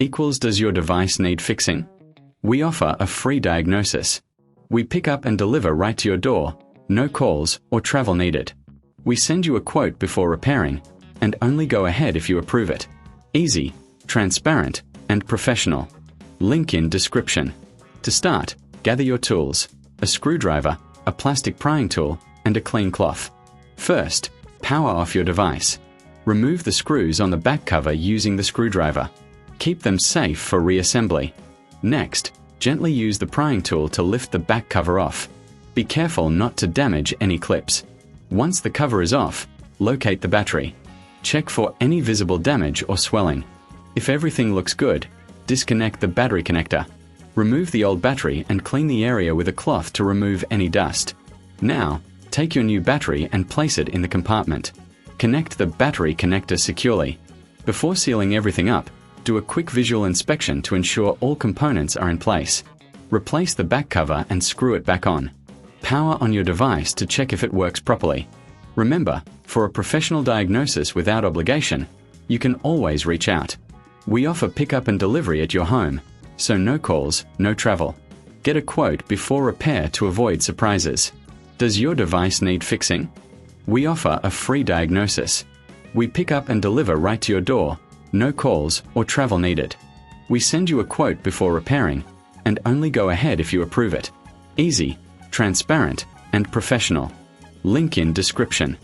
equals does your device need fixing? We offer a free diagnosis. We pick up and deliver right to your door, no calls or travel needed. We send you a quote before repairing, and only go ahead if you approve it. Easy, transparent, and professional. Link in description. To start, gather your tools, a screwdriver, a plastic prying tool, and a clean cloth. First, power off your device. Remove the screws on the back cover using the screwdriver. Keep them safe for reassembly. Next, gently use the prying tool to lift the back cover off. Be careful not to damage any clips. Once the cover is off, locate the battery. Check for any visible damage or swelling. If everything looks good, disconnect the battery connector. Remove the old battery and clean the area with a cloth to remove any dust. Now, take your new battery and place it in the compartment. Connect the battery connector securely. Before sealing everything up, do a quick visual inspection to ensure all components are in place. Replace the back cover and screw it back on. Power on your device to check if it works properly. Remember, for a professional diagnosis without obligation, you can always reach out. We offer pickup and delivery at your home, so no calls, no travel. Get a quote before repair to avoid surprises. Does your device need fixing? We offer a free diagnosis. We pick up and deliver right to your door, no calls or travel needed. We send you a quote before repairing, and only go ahead if you approve it. Easy, transparent, and professional. Link in description.